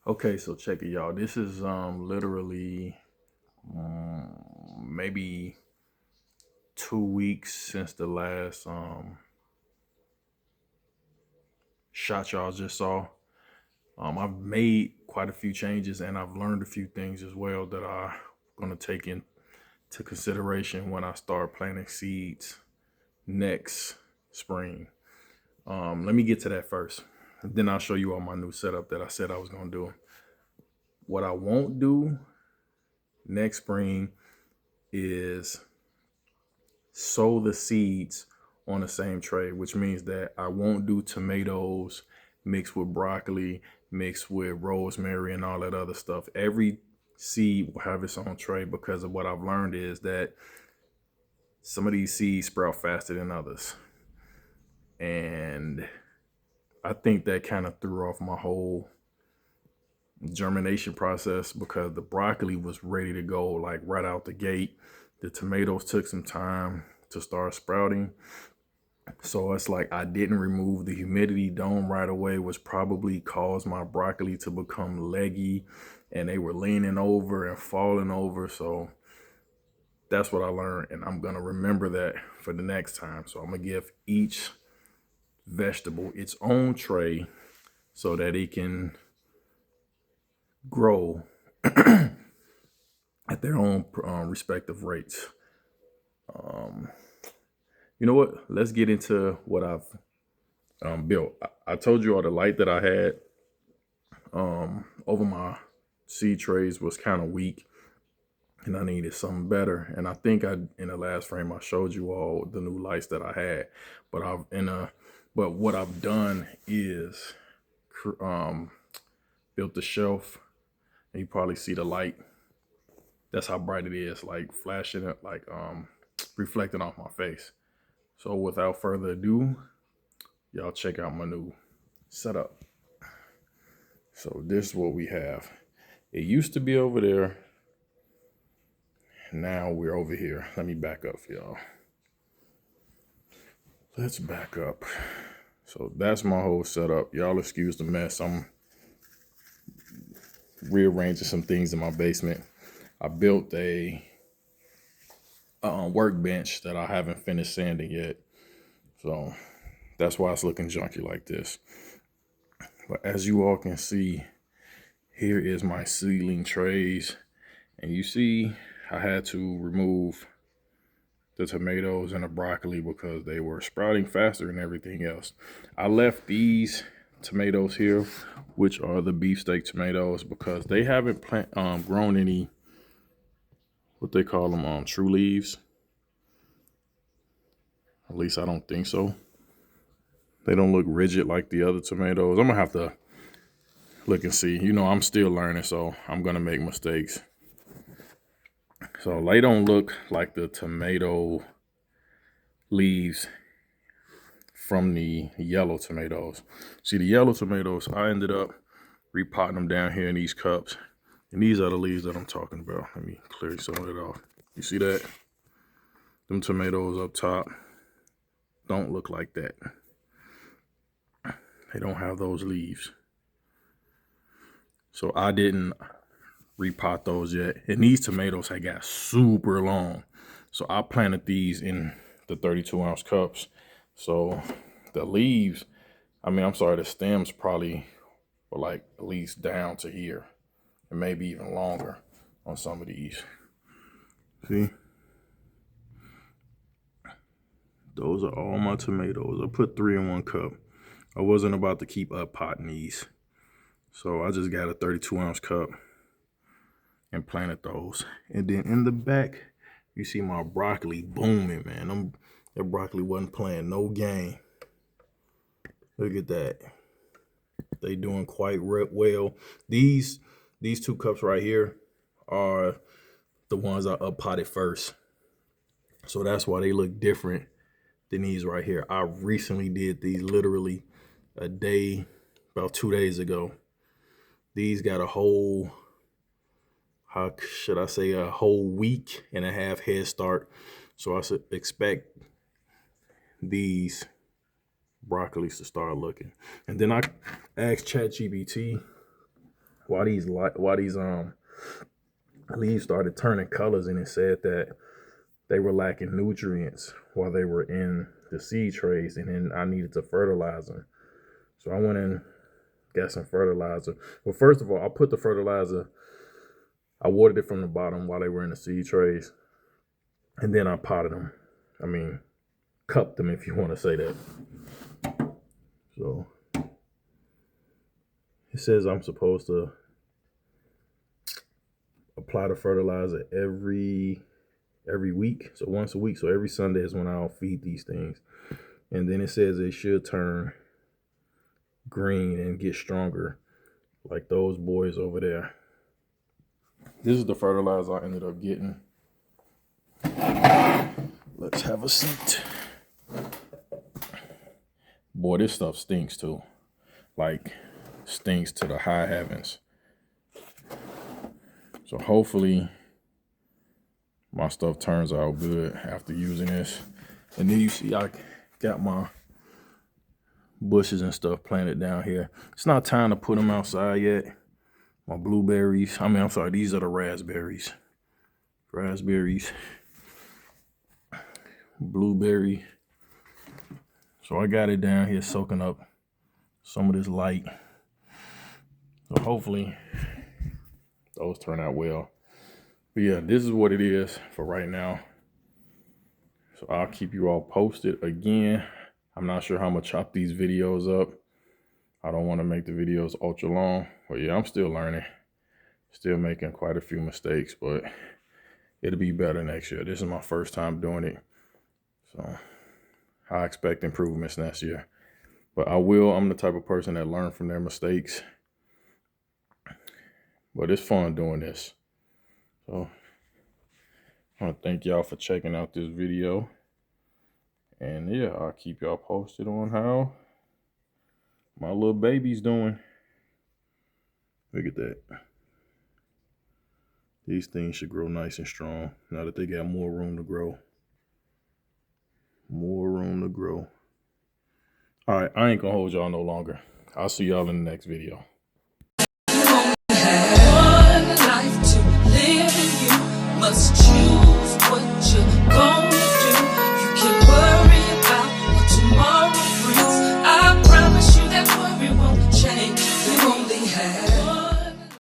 Okay, so check it, y'all. This is literally maybe 2 weeks since the last shot y'all just saw. I've made quite a few changes, and I've learned a few things as well that I'm going to take into consideration when I start planting seeds next spring. Let me get to that first. Then I'll show you all my new setup that I said I was going to do. What I won't do next spring is sow the seeds on the same tray, which means that I won't do tomatoes mixed with broccoli, mixed with rosemary and all that other stuff. Every seed will have its own tray, because of what I've learned is that some of these seeds sprout faster than others. And I think that kind of threw off my whole germination process, because the broccoli was ready to go like right out the gate. The tomatoes took some time to start sprouting. So it's like I didn't remove the humidity dome right away, which probably caused my broccoli to become leggy, and they were leaning over and falling over. So that's what I learned, and I'm gonna remember that for the next time. So I'm gonna give each vegetable its own tray so that it can grow at their own respective rates. You know what? Let's get into what I've built. I told you all the light that I had over my seed trays was kind of weak, and I needed something better. And I think in the last frame I showed you all the new lights that I had. But what I've done is built the shelf, and you probably see the light. That's how bright it is, like flashing it, like reflecting off my face. So without further ado, y'all check out my new setup. So this is what we have. It used to be over there. Now we're over here. Let me back up for y'all. Let's back up. So that's my whole setup. Y'all excuse the mess. I'm rearranging some things in my basement. I built a workbench that I haven't finished sanding yet. So that's why it's looking junky like this. But as you all can see, here is my seedling trays. And you see, I had to remove the tomatoes and the broccoli because they were sprouting faster than everything else. I left these tomatoes here, which are the beefsteak tomatoes, because they haven't grown any, what they call them, true leaves. At least I don't think so. They don't look rigid like the other tomatoes. I'm gonna have to look and see. You know, I'm still learning, so I'm gonna make mistakes. So they don't look like the tomato leaves from the yellow tomatoes. See, the yellow tomatoes, I ended up repotting them down here in these cups. And these are the leaves that I'm talking about. Let me clear some of it off. You see that? Them tomatoes up top don't look like that. They don't have those leaves. So I didn't repot those yet. And these tomatoes had got super long. So I planted these in the 32-ounce cups. So the leaves, the stems probably were like at least down to here. And maybe even longer on some of these. See? Those are all my tomatoes. I put 3 in 1 cup. I wasn't about to keep up potting these. So I just got a 32-ounce cup and planted those. And then in the back, you see my broccoli booming, man. That broccoli wasn't playing no game. Look at that. They doing quite well. These 2 cups right here are the ones I up potted first. So that's why they look different than these right here. I recently did these literally about 2 days ago. These got a whole, how should I say, a whole week and a half head start. So I should expect these broccolis to start looking. And then I asked ChatGPT why these leaves started turning colors, and it said that they were lacking nutrients while they were in the seed trays, and then I needed to fertilize them. So I went and got some fertilizer. Well, first of all, I put the fertilizer, I watered it from the bottom while they were in the seed trays, and then I potted them. I mean, cupped them, if you want to say that. So it says I'm supposed to apply the fertilizer every week, so once a week. So every Sunday is when I'll feed these things, and then it says they should turn green and get stronger like those boys over there. This is the fertilizer I ended up getting. Let's have a seat. Boy, this stuff stinks too. Like, stinks to the high heavens. So hopefully my stuff turns out good after using this. And then you see I got my bushes and stuff planted down here. It's not time to put them outside yet. My blueberries, I'm sorry, these are the raspberries. Raspberries, blueberry. So I got it down here soaking up some of this light. So hopefully those turn out well. But yeah, this is what it is for right now. So I'll keep you all posted. Again, I'm not sure how I'm gonna chop these videos up. I don't want to make the videos ultra long. But yeah, I'm still learning. Still making quite a few mistakes, but it'll be better next year. This is my first time doing it. So I expect improvements next year. But I'm the type of person that learn from their mistakes. But it's fun doing this. So I want to thank y'all for checking out this video. And yeah, I'll keep y'all posted on how my little baby's doing. Look at that. These things should grow nice and strong now that they got more room to grow. More room to grow. All right, I ain't gonna hold y'all no longer. I'll see y'all in the next video. One life to live, and you must choose what you're going